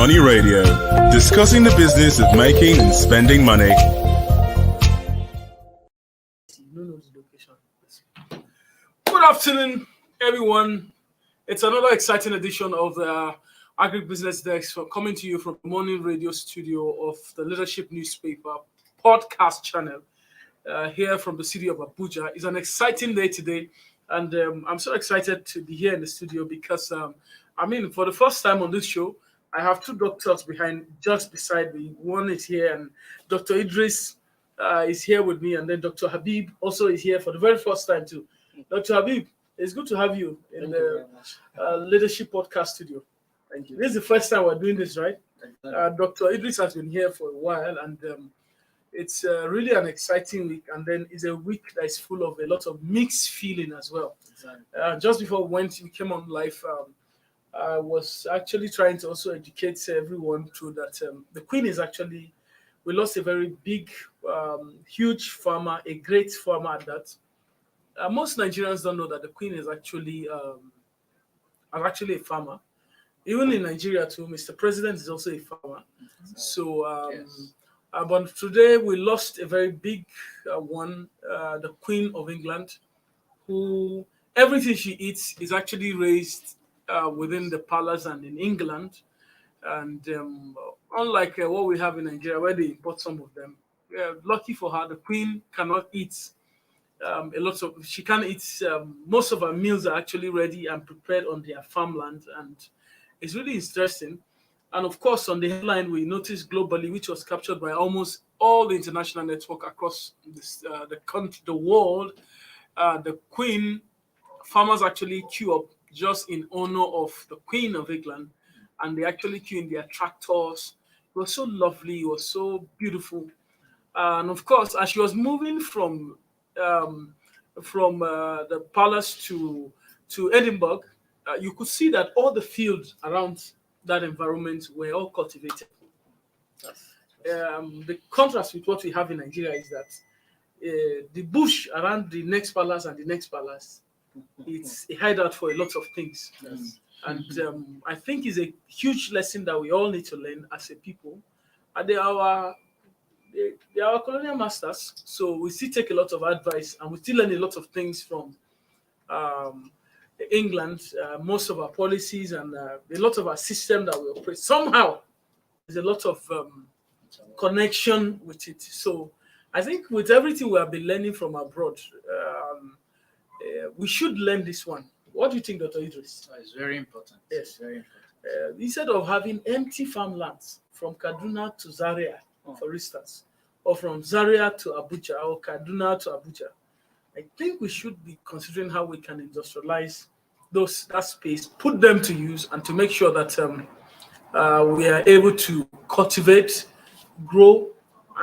Money Radio, discussing the business of making and spending money. Good afternoon, everyone. It's another exciting edition of the Agribusiness Desk coming to you from the Morning Radio studio of the Leadership Newspaper podcast channel here from the city of Abuja. It's an exciting day today, and I'm so excited to be here in the studio because, for the first time on this show, I have two doctors just beside me. One is here, and Dr. Idris is here with me, and then Dr. Habib also is here for the very first time too. Dr. Habib, it's good to have you in the Leadership Podcast studio. Thank you. This is the first time we're doing this, right? Dr. Idris has been here for a while, and it's really an exciting week. And then it's a week that is full of a lot of mixed feeling as well. Exactly. Just before we came on live, I was actually trying to also educate everyone through that the Queen is actually, we lost a very big, huge farmer, a great farmer at that. Most Nigerians don't know that the Queen is actually a farmer. Even in Nigeria too, Mr. President is also a farmer. So, Yes. But today we lost a very big one, the Queen of England, who everything she eats is actually raised within the palace and in England. And unlike what we have in Nigeria, where they import some of them, lucky for her, the Queen cannot eat she can't eat. Most of her meals are actually ready and prepared on their farmland, and it's really interesting. And of course, on the headline, we noticed globally, which was captured by almost all the international network across the country, the world, the Queen farmers actually queue up just in honor of the Queen of England, and they actually queue in their tractors. It was so lovely. It was so beautiful. And of course, as she was moving from the palace to Edinburgh, you could see that all the fields around that environment were all cultivated. The contrast with what we have in Nigeria is that the bush around the next palace and the next palace, it's a hideout for a lot of things. Yes. And I think it's a huge lesson that we all need to learn as a people. And they are our colonial masters, so we still take a lot of advice and we still learn a lot of things from England. Most of our policies and a lot of our system that we operate, somehow there's a lot of connection with it. So I think with everything we have been learning from abroad, we should learn this one. What do you think, Dr. Idris? It's very important. Yes. Very important. Instead of having empty farmlands from Kaduna to Zaria, for instance, or from Zaria to Abuja or Kaduna to Abuja, I think we should be considering how we can industrialize that space, put them to use, and to make sure that we are able to cultivate, grow,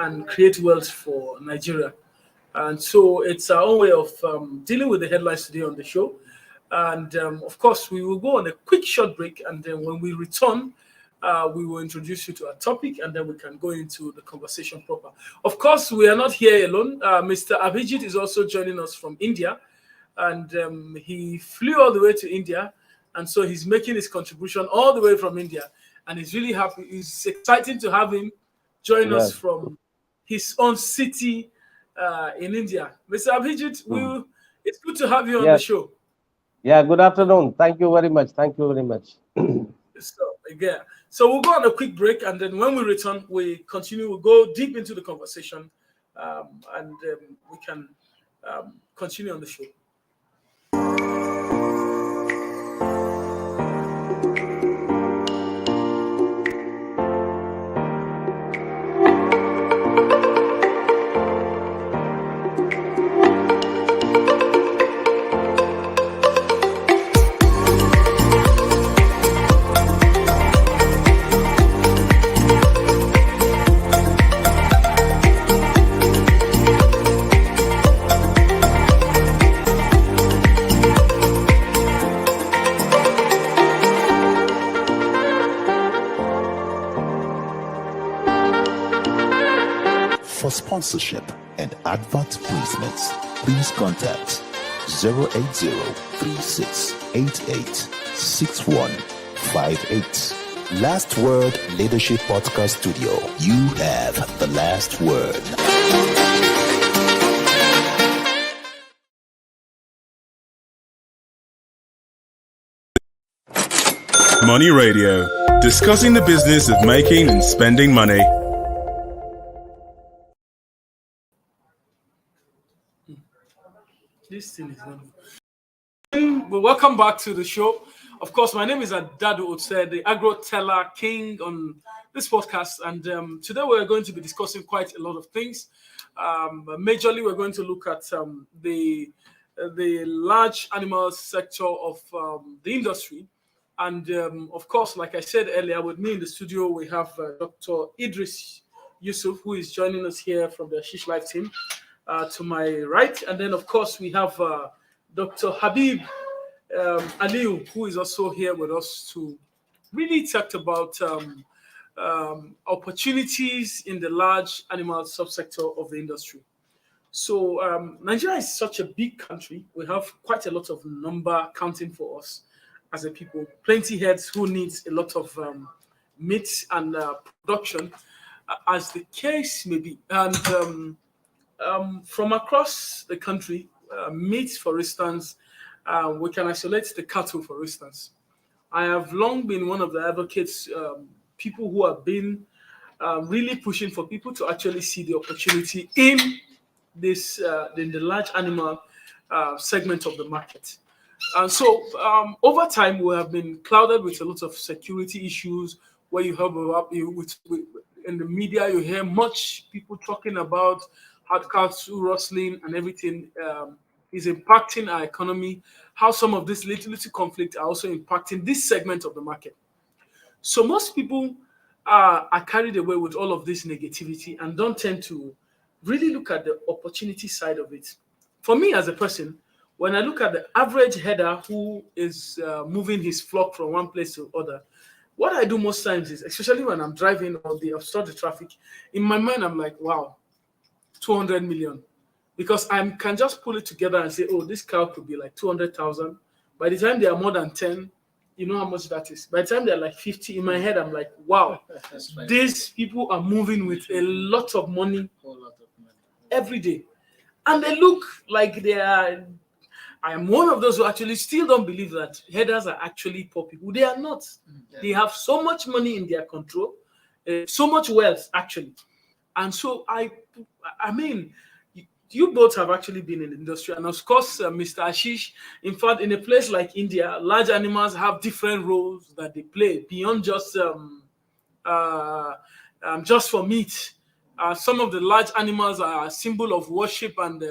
and create wealth for Nigeria. And so it's our own way of dealing with the headlines today on the show. And of course, we will go on a quick short break, and then when we return, we will introduce you to our topic, and then we can go into the conversation proper. Of course, we are not here alone. Mr. Abhijit is also joining us from India, and he flew all the way to India, and so he's making his contribution all the way from India, and he's really happy. It's exciting to have him join us from his own city in India. Mr. Abhijit, it's good to have you on the show. Yeah, good afternoon. Thank you very much. Thank you very much. So we'll go on a quick break, and then when we return, we continue. We'll go deep into the conversation, and we can continue on the show. For sponsorship and advert placements, please contact 080-3688-6158 Last Word Leadership Podcast Studio. You have the last word. Money Radio, discussing the business of making and spending money. This thing is not. Well, welcome back to the show. Of course, my name is Adadu Otse, the Agro Teller King on this podcast, and today we're going to be discussing quite a lot of things. Majorly, we're going to look at the large animal sector of the industry. And of course, like I said earlier, with me in the studio, we have Dr. Idris Yusuf, who is joining us here from the Ashish Life team to my right. And then, of course, we have Dr. Habib Aliu, who is also here with us to really talk about opportunities in the large animal subsector of the industry. So Nigeria is such a big country. We have quite a lot of number counting for us as a people, plenty heads who needs a lot of meat and production, as the case may be. And from across the country, meat, for instance, we can isolate the cattle, for instance. I have long been one of the advocates, people who have been really pushing for people to actually see the opportunity in this, in the large animal segment of the market. And so over time, we have been clouded with a lot of security issues where you have in the media, you hear much people talking about hard cattle rustling and everything is impacting our economy, how some of this little conflict are also impacting this segment of the market. So most people are carried away with all of this negativity and don't tend to really look at the opportunity side of it. For me as a person, when I look at the average header who is moving his flock from one place to other, what I do most times is, especially when I'm driving or they obstruct the traffic, in my mind, I'm like, wow, 200 million. Because I can just pull it together and say, oh, this cow could be like 200,000. By the time they are more than 10, you know how much that is. By the time they're like 50, in my head, I'm like, wow, these people are moving with a lot of money every day. And they look like they are... I am one of those who actually still don't believe that headers are actually poor people. They are not. Yeah. They have so much money in their control, so much wealth, actually. And so, I mean, you both have actually been in the industry. And of course, Mr. Ashish, in fact, in a place like India, large animals have different roles that they play beyond just for meat. Some of the large animals are a symbol of worship, and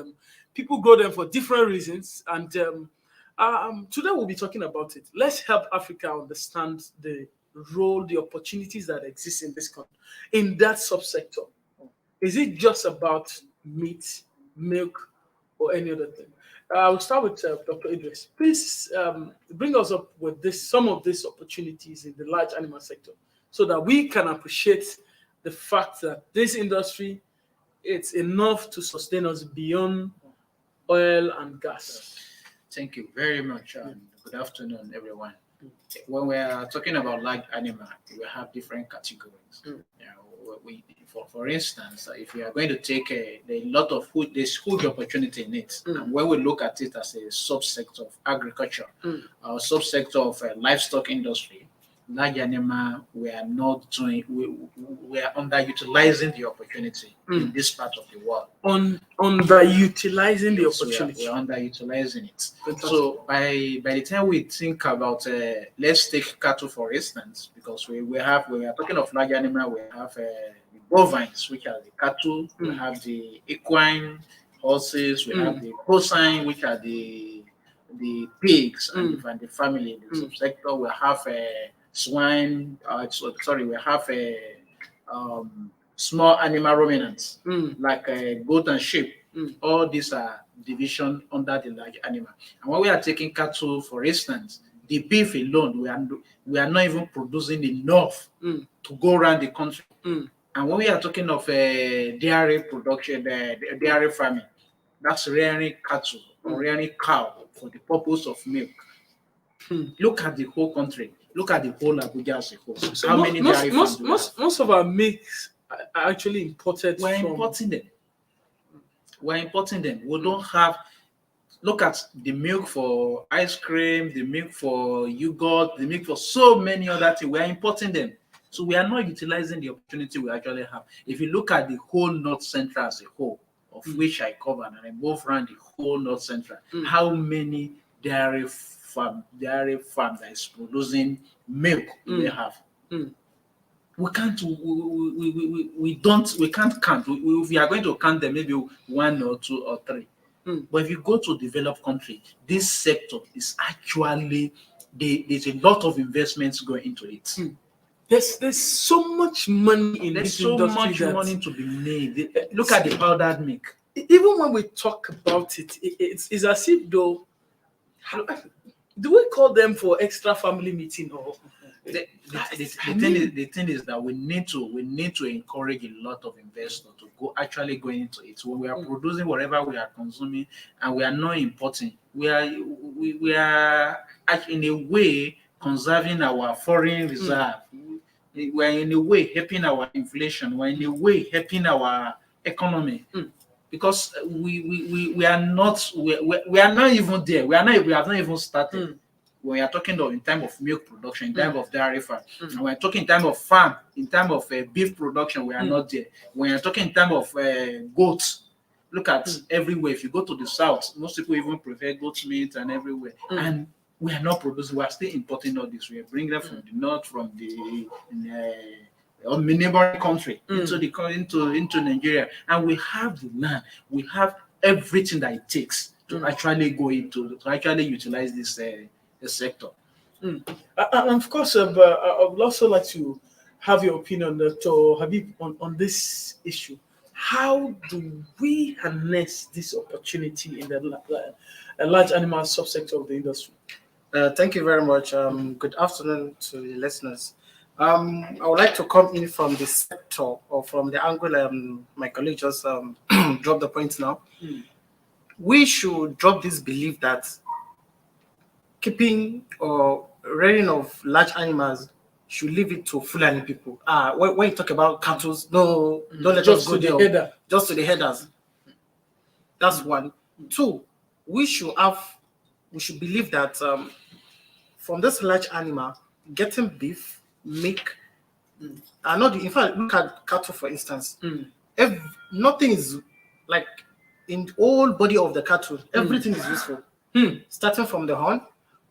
people grow them for different reasons. And today we'll be talking about it. Let's help Africa understand the role, the opportunities that exist in this country, in that subsector. Is it just about meat, milk, or any other thing? We'll start with Dr. Idris. Please bring us up with some of these opportunities in the large animal sector so that we can appreciate the fact that this industry, it's enough to sustain us beyond oil and gas. Thank you very much. Good afternoon, everyone. When we are talking about large animal, we have different categories. You know, for instance, if you are going to take a lot of food, there's huge opportunity in it. And when we look at it as a subsector of agriculture, or subsector of livestock industry, large animal, we are not doing, we are underutilizing the opportunity in this part of the world. Underutilizing the opportunity. We are underutilizing it. So by the time we think about, let's take cattle for instance, because we are talking of large animal, we have the bovines, which are the cattle, we have the equine horses, we have the porcine, which are the pigs and the family. In the subsector, we have swine, we have small animal ruminants like goat and sheep. All these are division under the large animal. And when we are taking cattle, for instance, the beef alone, we are not even producing enough to go around the country. And when we are talking of dairy production, dairy farming, that's rearing cattle or rearing cow for the purpose of milk. Look at the whole country. Look at the whole Abuja as a whole. So How many dairy farms do we have? most of our milks are actually imported We're from. importing them. We're importing them. We don't have. Look at the milk for ice cream, the milk for yogurt, the milk for so many other things. We're importing them. So we are not utilizing the opportunity we actually have. If you look at the whole North Central as a whole, of which I cover, and I move around the whole North Central, how many dairy farm that is producing milk do they have? We can't. We can't count. If we are going to count them, maybe 1 or 2 or 3. But if you go to developed country, this sector is actually there's a lot of investments going into it. There's so much money in There's this so industry much that money to be made. Look at the powdered milk. even when we talk about it, it's as if though, do we call them for extra family meeting or? The thing is that we need to encourage a lot of investors to actually go into it. When we are producing whatever we are consuming and we are not importing, we are in a way conserving our foreign reserve. We are in a way helping our inflation. We are in a way helping our economy. Because we are not even there. We have not even started. When we are talking in terms of milk production, in terms of dairy farm, and we are talking in terms of farm, in terms of beef production, we are not there. When we are talking in terms of goats, look at everywhere. If you go to the south, most people even prefer goat meat and everywhere. And we are not producing. We are still importing all this. We are bringing them from the north, from the neighboring country into Nigeria, and we have the land. We have everything that it takes to actually go into to actually utilize this sector. And of course, I would also like to have your opinion Habib, on this issue. How do we harness this opportunity in the large animal subsector of the industry? Thank you very much. Good afternoon to the listeners. I would like to come in from the sector or from the angle my colleague just dropped the point now. We should drop this belief that keeping or rearing of large animals should leave it to Fulani people. When you talk about cattle, no, don't let us go there. Just to the headers. That's one. Two, we should believe that from this large animal, getting beef, milk, in fact, look at cattle for instance. If nothing is like in the whole body of the cattle, everything is useful. Starting from the horn,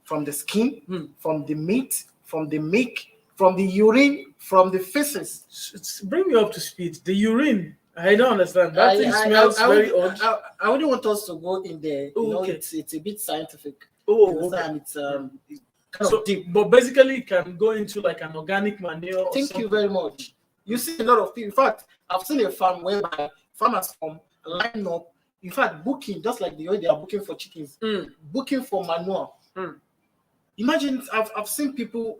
from the skin, from the meat, from the milk, from the urine, from the feces. Bring me up to speed. The urine, I don't understand. That thing smells very odd. I wouldn't want us to go in there. Okay. It's a bit scientific. Okay. It's kind of deep. But basically, it can go into like an organic manure. Thank you very much. You see a lot of people. In fact, I've seen a farm whereby farmers line up. In fact, booking just like the way they are booking for chickens, booking for manure. Imagine, I've seen people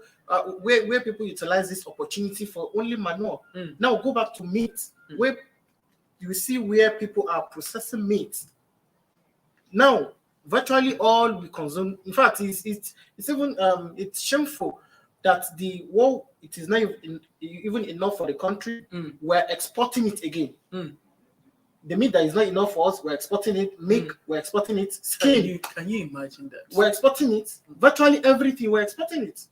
where people utilize this opportunity for only manure. Now go back to meat, where you see where people are processing meat. Now, virtually all we consume. In fact, it's even it's shameful that it is not even enough for the country. We're exporting it again. The meat that is not enough for us, we're exporting it. Milk, we're exporting it. Skin. Can you imagine that? We're exporting it. Virtually everything, we're exporting it.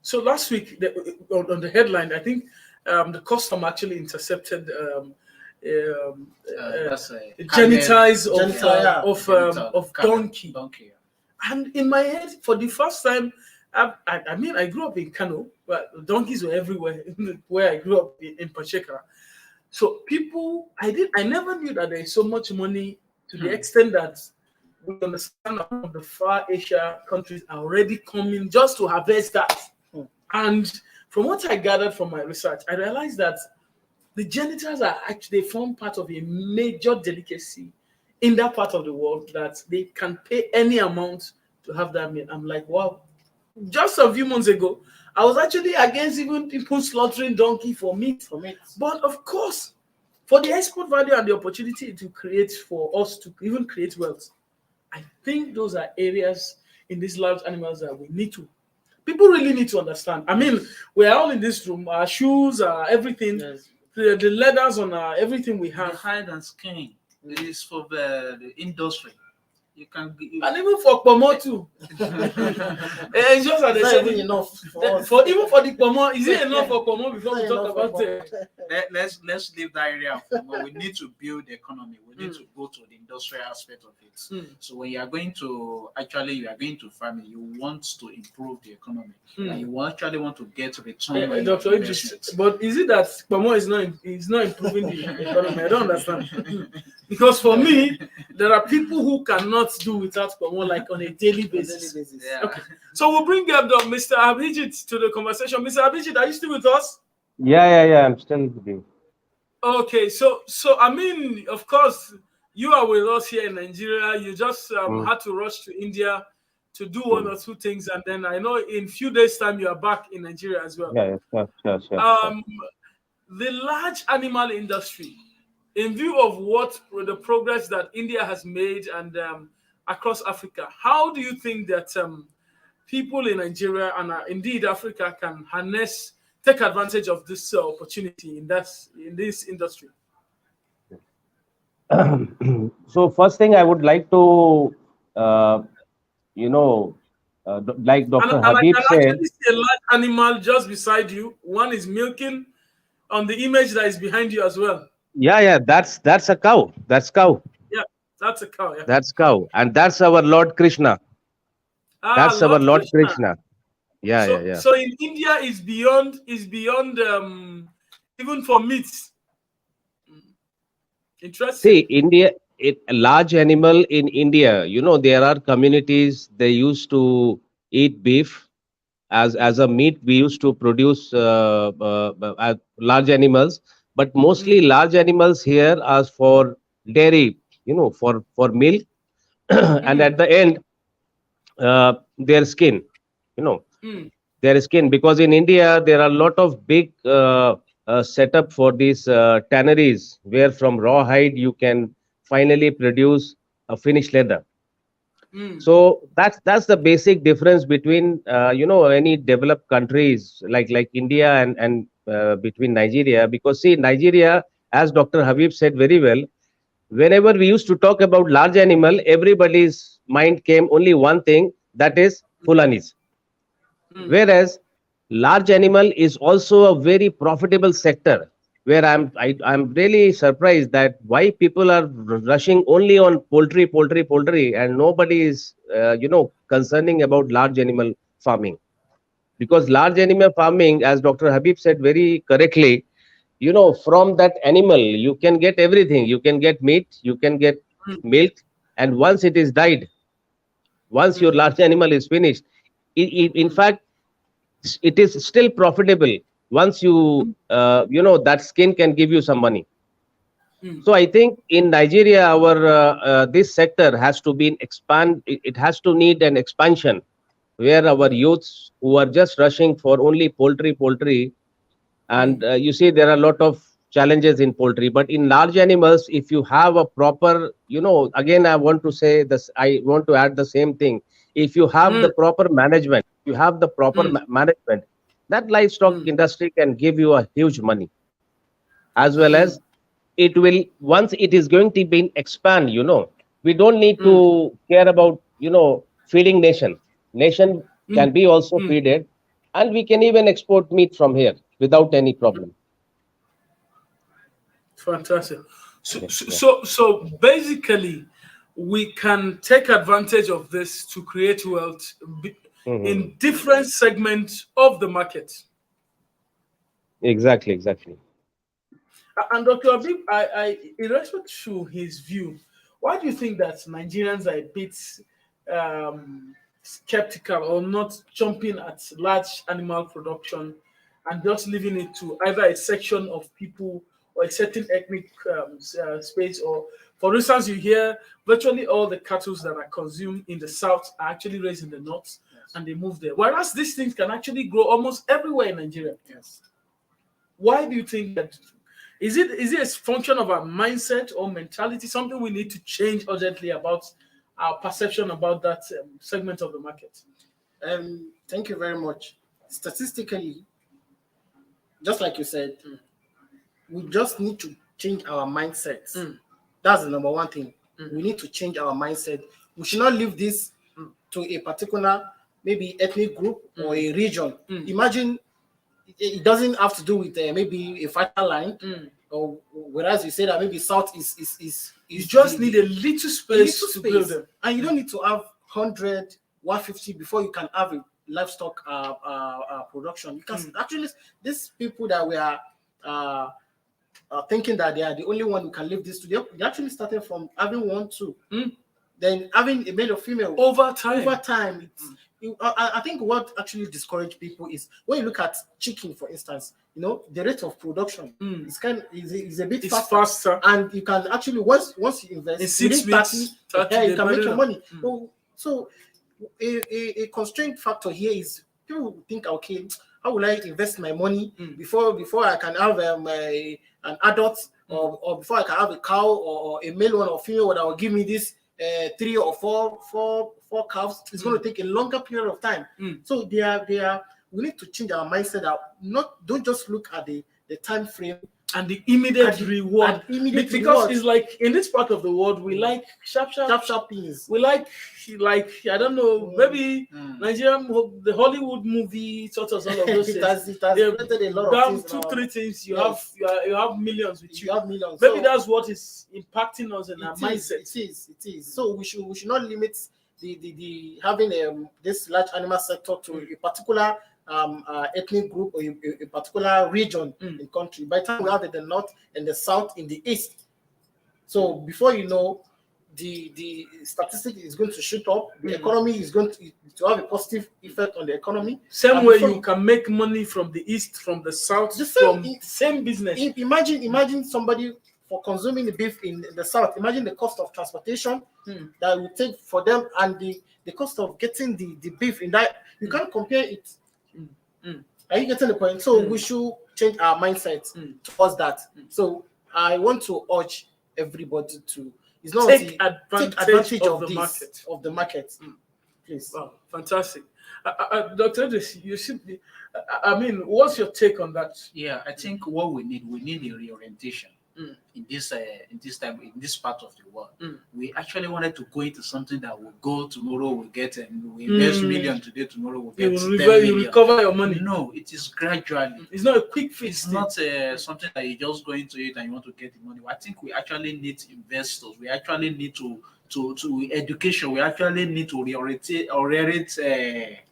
So last week, on the headline, I think the custom actually intercepted genitals of donkey. And in my head, for the first time, I grew up in Kano, but donkeys were everywhere where I grew up in Pacheco. So I never knew that there is so much money to the extent that we understand that the far Asia countries are already coming just to harvest that. And from what I gathered from my research, I realized that the genitals are actually form part of a major delicacy in that part of the world that they can pay any amount to have that meat. I'm like, wow. Just a few months ago, I was actually against even people slaughtering donkey for meat. But of course, for the export value and the opportunity to create for us to even create wealth, I think those are areas in these large animals that we need to People really need to understand. I mean, we are all in this room. Our shoes, everything, Yes. the leathers on everything we The have, hide and skin is for the industry. You can and even for Pomo too. It's just that they It's not said even enough for us. for even for the Pomo. Is it enough for Pomo before we It's talk not enough about for it? let's leave that area for more. We need to build the economy. We need to go to the industrial aspect of it. So when you are going to farming, you want to improve the economy, and you actually want to get return on your Dr. Idris, investment. but is it that Pomo is not improving the economy? I don't understand. Because for me, there are people who cannot do without Pomo like on a daily basis. Yeah. Okay. So we'll bring up Mr. Abhijit to the conversation. Mr. Abhijit, are you still with us? Yeah. I'm still with you. Okay, so I mean, of course, you are with us here in Nigeria. You just had to rush to India to do one or two things, and then I know in few days' time you are back in Nigeria as well. Yeah, sure. The large animal industry, in view of the progress that India has made and across Africa, how do you think that people in Nigeria and indeed Africa can take advantage of this opportunity in this industry? So first thing I would like to, like Dr. And Habib I can said, actually see a large animal just beside you. One is milking on the image that is behind you as well. yeah, that's a cow. That's cow. Yeah, that's a cow. Yeah. That's cow, and that's our Lord Krishna. That's our Lord Lord Krishna. Krishna. Yeah. So in India is beyond even for meat. Interesting. See, India, a large animal in India. There are communities they used to eat beef as a meat. We used to produce large animals, but mostly large animals here are for dairy. For milk, and at the end, their skin. You know, their skin, because in India there are a lot of big setup for these tanneries where from raw hide you can finally produce a finished leather. So that's the basic difference between any developed countries like India and between Nigeria. Because see, Nigeria, as Dr. Habib said very well, whenever we used to talk about large animal, everybody's mind came only one thing, that is Fulanis. Whereas large animal is also a very profitable sector, where I'm really surprised that why people are rushing only on poultry, and nobody is concerning about large animal farming. Because large animal farming, as Dr. Habib said very correctly, from that animal you can get everything. You can get meat, you can get milk, and once it is died, once your large animal is finished, in fact, it is still profitable. Once you that skin can give you some money. So I think in Nigeria, our this sector has to be it has to need an expansion, where our youths who are just rushing for only poultry, and you see there are a lot of challenges in poultry. But in large animals, if you have a proper, again I want to say this, I want to add the same thing. If you have the proper management, management, that livestock industry can give you a huge money, as well as it will, once it is going to be expand. We don't need to care about feeding nation can be also feeded, and we can even export meat from here without any problem. Fantastic. So basically, we can take advantage of this to create wealth in different segments of the market. Exactly. And Dr. Abib, in respect to his view, why do you think that Nigerians are a bit skeptical or not jumping at large animal production and just leaving it to either a section of people or a certain ethnic space? Or, for instance, you hear virtually all the cattle that are consumed in the south are actually raised in the north, and they move there. Whereas these things can actually grow almost everywhere in Nigeria. Yes. Why do you think that? Is it a function of our mindset or mentality? Something we need to change urgently about our perception about that segment of the market? Thank you very much. Statistically, just like you said, we just need to change our mindsets. That's the number one thing. We need to change our mindset. We should not leave this to a particular, maybe ethnic group or a region. Imagine it doesn't have to do with maybe a vital line, or whereas you say that maybe South is You just need a little space to build them. and you don't need to have 100, 150 before you can have a livestock production. You can actually, these people that we are thinking that they are the only one who can live this to, they actually started from having 1, 2, then having a male or female Over time. I think what actually discourages people is when you look at chicken, for instance, the rate of production is a bit It's faster. and you can actually once you invest In 6 within weeks, 30, 30 you can make your money. Mm. So a constraint factor here is people think, okay, how will I invest my money before I can have an adult or before I can have a cow or a male one or female one that will give me this 3 or 4 calves. It's going to take a longer period of time. So we need to change our mindset. Don't just look at the time frame and the immediate reward. Because it's like in this part of the world, we like sharp things. We like I don't know, maybe Nigerian, the Hollywood movie, sort of all of those it has created a lot of things. 2-3 things you have millions with you. You have millions. Maybe that's what is impacting us in our mindset. It is. So we should not limit the having this large animal sector to a particular ethnic group or a particular region in the country. By the time we have it in the north and the south in the east, so before you know, the statistic is going to shoot up. The economy is going to have a positive effect on the economy. Same way you can make money from the east, from the south, from same business. Imagine somebody for consuming the beef in the south. Imagine the cost of transportation that it would take for them, and the cost of getting the beef in that. You can't compare it. Are you getting the point? So we should change our mindset towards that. So I want to urge everybody to take advantage of the market. Please. Wow, fantastic. Dr. Idris, you should be, what's your take on that? Yeah, I think what we need a reorientation in this part of the world. We actually wanted to go into something that will go tomorrow, we get we invest million today, tomorrow we'll get 10 million. You recover your money. No, it is gradually. It's not a quick fix. It's not something that you just go into it and you want to get the money. I think we actually need investors. We actually need to education. We actually need to reorientate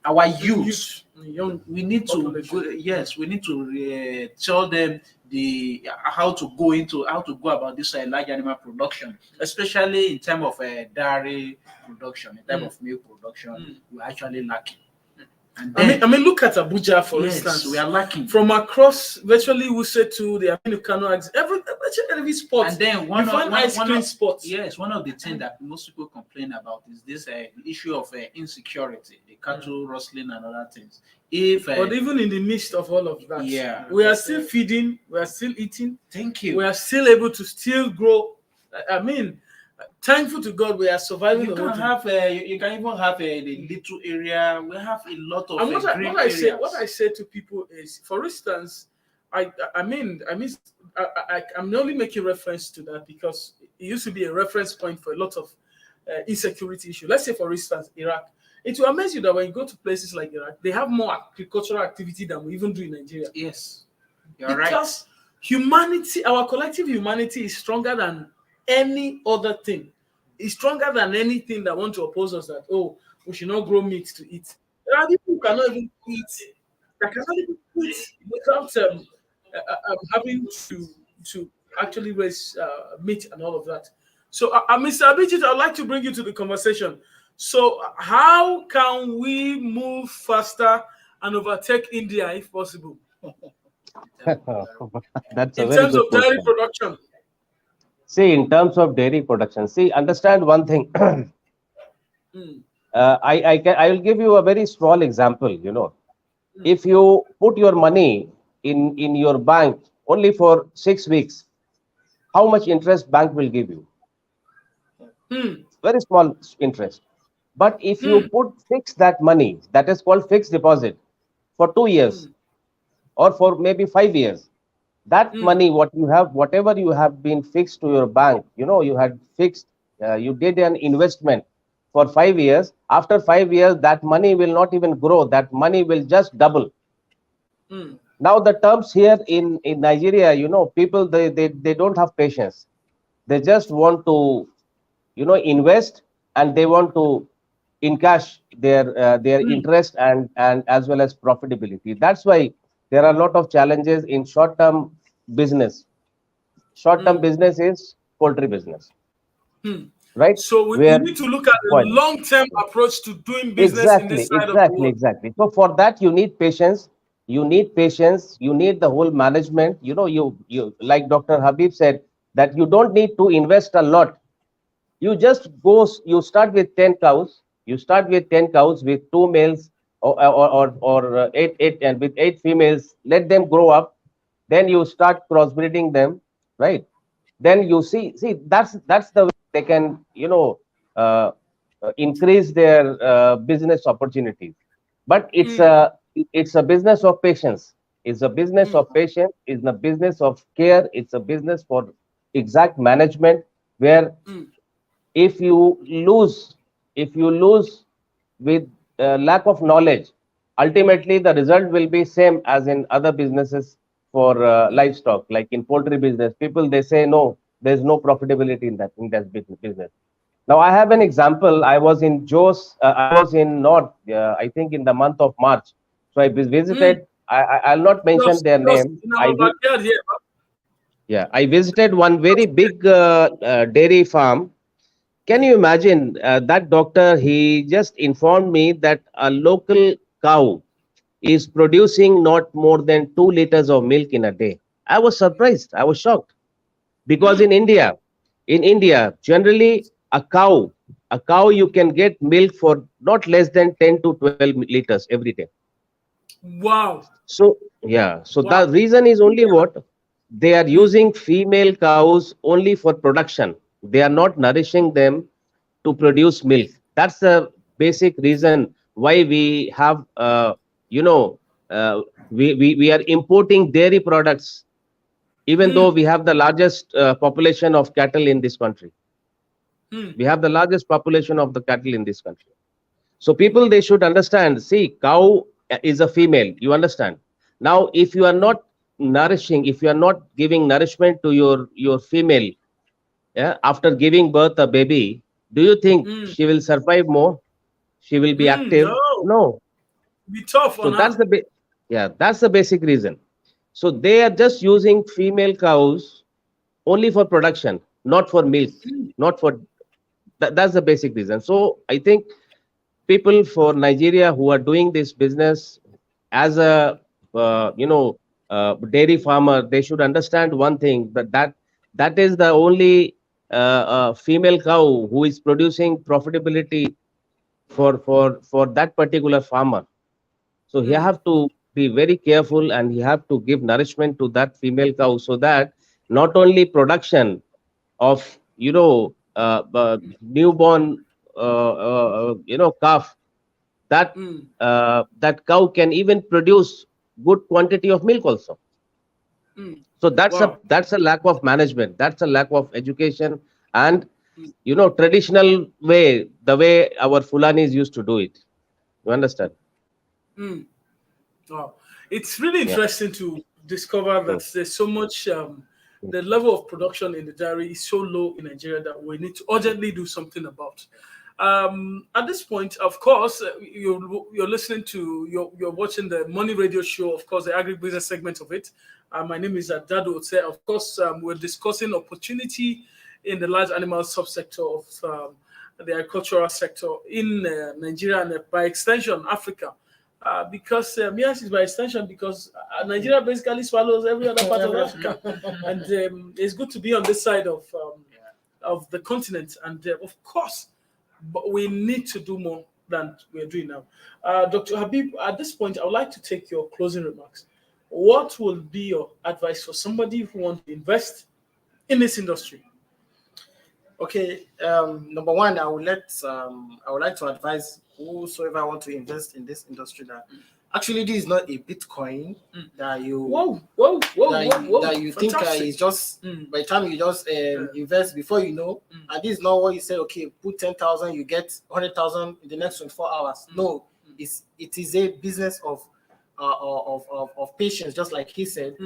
our youth. We need to we need to tell them how to go about this large animal production, especially in terms of dairy production, in terms of milk production. We're actually lacking. And then, look at Abuja, for instance. We are lacking from across virtually Wuse to the Aminu Kano, every spot. And then one ice cream spots. Yes, one of the things that most people complain about is this issue of insecurity, the cattle rustling and other things. But even in the midst of all of that, we are still feeding, we are still eating. Thank you. We are still able to still grow. Thankful to God, we are surviving. You can even have a little area. We have a lot of what I say to people is, for instance, I'm only making reference to that because it used to be a reference point for a lot of insecurity issues. Let's say, for instance, Iraq. It will amaze you that when you go to places like Iraq, they have more agricultural activity than we even do in Nigeria. Yes, you're right. Because humanity, our collective humanity, is stronger than any other thing. It's stronger than anything that want to oppose us. That we should not grow meat to eat. There are people who cannot even eat. They cannot even eat without having to actually raise meat and all of that. So, Mr. Abhijit, I'd like to bring you to the conversation. So, how can we move faster and overtake India if possible? That's in terms of dairy production. See, in terms of dairy production, understand one thing. I will give you a very small example. If you put your money in your bank only for 6 weeks, how much interest bank will give you? Very small interest. But if you fix that money, that is called fixed deposit, for 2 years or for maybe 5 years, that money, whatever you have been fixed to your bank, you had fixed, you did an investment for 5 years. After 5 years, that money will not even grow. That money will just double. Now the terms here in Nigeria, people, they don't have patience. They just want to, invest, and they want to encash their interest and as well as profitability. That's why there are a lot of challenges in short-term business. Short-term business is poultry business, right? So we Where need to look at a Well, long-term approach to doing business in this side of the world. exactly. So for that, you need patience. You need patience. You need the whole management. You like Dr. Habib said, that you don't need to invest a lot. You just you start with 10 cows. You start with 10 cows with 2 males or eight and with 8 females. Let them grow up. Then you start crossbreeding them, right? Then you see that's the way they can increase their business opportunities. But it's a business of patience. It's a business of patience. It's a business of care. It's a business for exact management, where if you lose with lack of knowledge, ultimately the result will be same as in other businesses for livestock. Like in poultry business, people, they say no, there's no profitability in that business. Now I have an example. I was in Jos. I was in North. I think in the month of March. So I visited. I'll not mention their name. In our backyard here. Yeah, I visited one very big dairy farm. Can you imagine, that doctor? He just informed me that a local cow is producing not more than 2 liters of milk in a day. I was surprised. I was shocked, because in India, generally a cow you can get milk for not less than 10 to 12 liters every day. Wow. So yeah, so the reason is only what they are using female cows only for production. They are not nourishing them to produce milk. That's the basic reason why we have, we are importing dairy products, even though we have the largest population of cattle in this country. We have the largest population of the cattle in this country. So people, they should understand. See, cow is a female. You understand? Now, if you are not nourishing, if you are not giving nourishment to your female, after giving birth a baby, do you think she will survive more? She will be active? No. Be tough So on that's her. that's the basic reason. So they are just using female cows only for production, not for milk, not for that's the basic reason. So I think people for Nigeria who are doing this business as a dairy farmer, they should understand one thing, that is the only female cow who is producing profitability for that particular farmer. So he have to be very careful, and he have to give nourishment to that female cow, so that not only production of newborn calf, that that cow can even produce good quantity of milk also. So that's a lack of management. That's a lack of education, and traditional way, the way our Fulanis used to do it. You understand? Wow. It's really interesting to discover that there's so much, the level of production in the dairy is so low in Nigeria that we need to urgently do something about. At this point, of course, you're listening to, you're watching the Money Radio Show, of course, the agribusiness segment of it. My name is Dado Ote. Of course, we're discussing opportunity in the large animal subsector of the agricultural sector in Nigeria and by extension, Africa. Because yes, is by extension, because Nigeria basically swallows every other part of Africa, and it's good to be on this side of the continent. And of course, but we need to do more than we're doing now. Dr. Habib, at this point, I would like to take your closing remarks. What will be your advice for somebody who wants to invest in this industry? Okay. Number one, I would like to advise whosoever want to invest in this industry that actually this is not a Bitcoin that you Whoa. that you think is just by the time you just invest before you know, and this is not what you say. Okay, put 10,000, you get 100,000 in the next 24 hours. No, it is a business of patience, just like he said,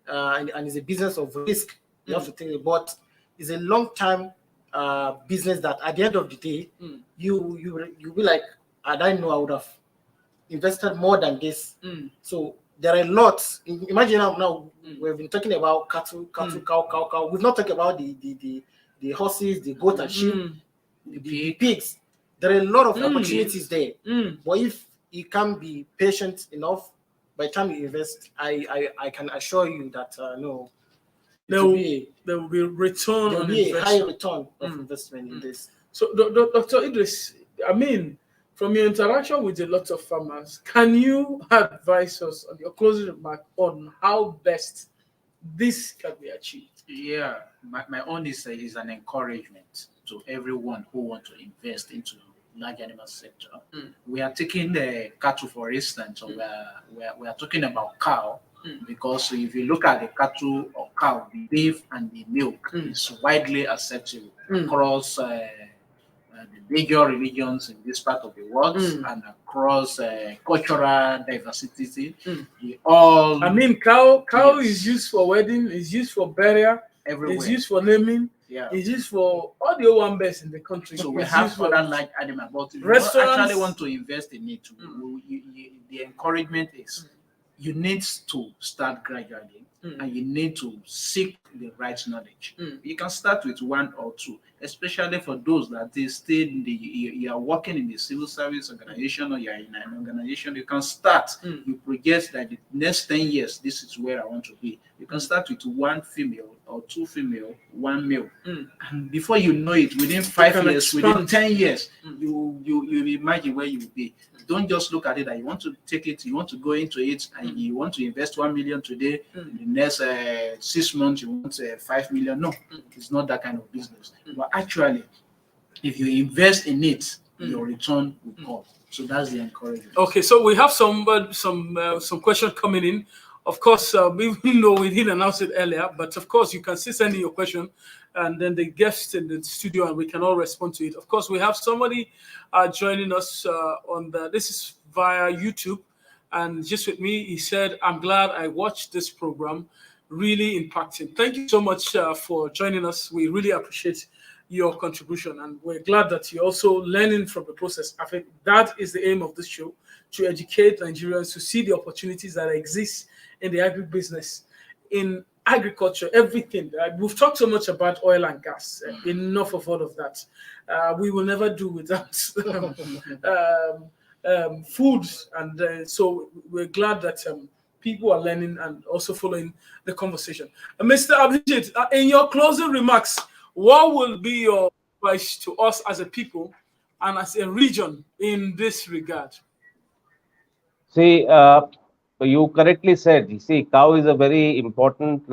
and it's a business of risk. You have to think, but it's a long time business that at the end of the day, you be like, I don't know, I would have invested more than this. So there are lots. Imagine now we've been talking about cattle, cow. We've not talked about the horses, the goat and sheep, the pigs. There are a lot of opportunities there. But if you can be patient enough, by the time you invest, I can assure you that no, there will be return there will on be a high investment. return of investment in this. So, Dr. Idris, I mean, from your interaction with a lot of farmers, can you advise us on your closing remark on how best this can be achieved? Yeah, my own is an encouragement to everyone who want to invest into large animal sector. We are taking the cattle for instance, so we are talking about cow, because if you look at the cattle or cow, the beef and the milk is widely acceptable across the major religions in this part of the world and across cultural diversity. All I mean, cow Yes. is used for wedding, is used for burial, everywhere. it's used for naming, Yeah. it's used for all the Owambes in the country. So we It's have used for- other large animals, but if you Restaurants. actually want to invest in it, the encouragement is you need to start gradually and you need to seek the right knowledge. You can start with one or two, especially for those that they stay in you are working in the civil service organization or you are in an organization. You can start. You project that the next 10 years, this is where I want to be. You can start with one female or two female, one male, and before you know it, within 5 can years, within expand. 10 years, you imagine where you will be. Don't just look at it that you want to take it, you want to go into it, and you want to invest 1 million today. In the next 6 months, you want 5 million. No, it's not that kind of business. But actually, if you invest in it, your return will come. So that's the encouragement. Okay, so we have some questions coming in. Of course, even though we didn't announce it earlier, but of course you can still send in your question, and then the guests in the studio, and we can all respond to it. Of course, we have somebody joining us this is via YouTube, and just with me, he said, "I'm glad I watched this program, really impacting." Thank you so much for joining us. We really appreciate your contribution, and we're glad that you're also learning from the process. I think that is the aim of this show, to educate Nigerians to see the opportunities that exist in the agribusiness, in agriculture, everything. We've talked so much about oil and gas. Enough of all of that. We will never do without food, and so we're glad that people are learning and also following the conversation. Mr. Abhijit, in your closing remarks, what will be your advice to us as a people and as a region in this regard? See, you correctly said, you see, cow is a very important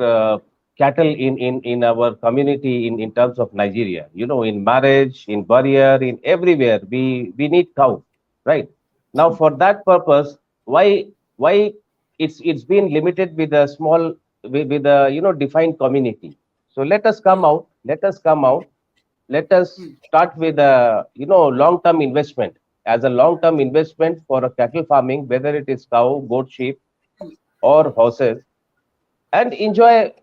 cattle in our community in terms of Nigeria. You know, in marriage, in burial, in everywhere, we need cow, right? Now, for that purpose, why it's been limited with a small, with a, defined community. So let us come out, let us start with a, long-term investment. As a long-term investment for a cattle farming, whether it is cow, goat, sheep, or horses, and enjoy,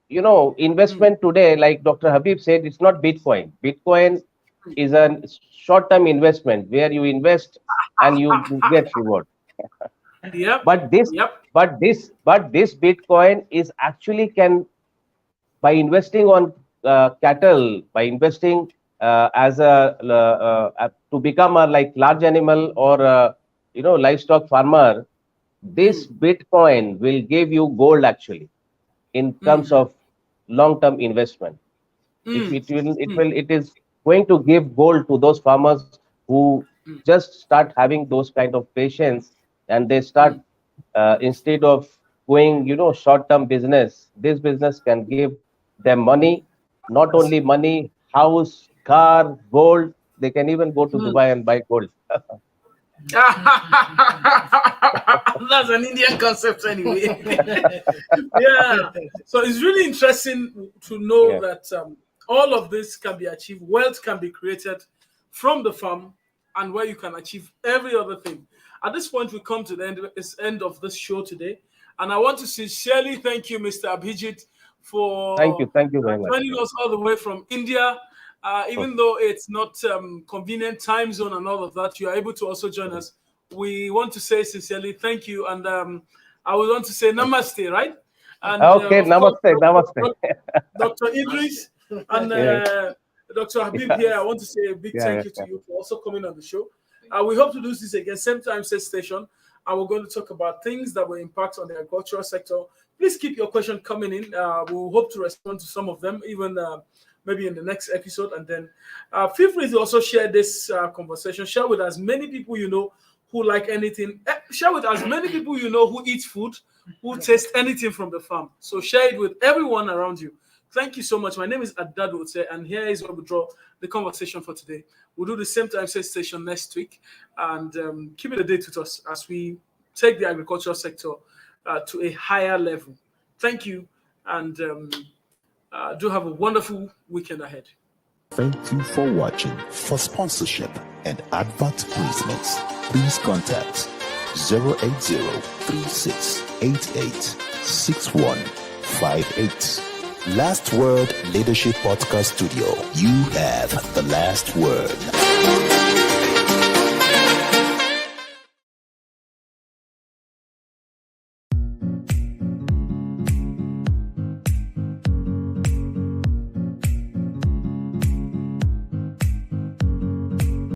investment today, like Dr. Habib said, it's not Bitcoin. Bitcoin is a short-term investment where you invest and you get reward. Yep. But this Bitcoin is actually by investing on cattle, by investing as to become a large animal or livestock farmer, this Bitcoin will give you gold actually in terms of long-term investment. It is going to give gold to those farmers who just start having those kind of patience, and they start instead of going short-term business. This business can give them money, not only money, house, car, gold. They can even go to Dubai and buy gold. That's an Indian concept anyway. Yeah. So it's really interesting to know that all of this can be achieved. Wealth can be created from the farm, and where you can achieve every other thing. At this point, we come to the end of this show today. And I want to sincerely thank you, Mr. Abhijit, for Thank you very much. joining us all the way from India. Even though it's not convenient time zone and all of that, you are able to also join us. We want to say sincerely thank you, and I would want to say namaste, right? And, okay, namaste, course, namaste. Dr. Idris and Dr. Habib here, I want to say a big thank you to you for also coming on the show. We hope to do this again, same time, same station, and we're going to talk about things that will impact on the agricultural sector. Please keep your question coming in. We'll hope to respond to some of them, even maybe in the next episode. And then feel free to also share this conversation. Share with as many people you know who like anything. Share with as many people you know who eat food, who taste anything from the farm. So share it with everyone around you. Thank you so much. My name is Adad Ote, and here is where we draw the conversation for today. We'll do the same time, same station next week, and keep it a date with us as we take the agricultural sector to a higher level. Thank you, and do have a wonderful weekend ahead. Thank you for watching. For sponsorship and advert placements, please contact 080-3688-6158. Last Word Leadership Podcast Studio. You have the last word.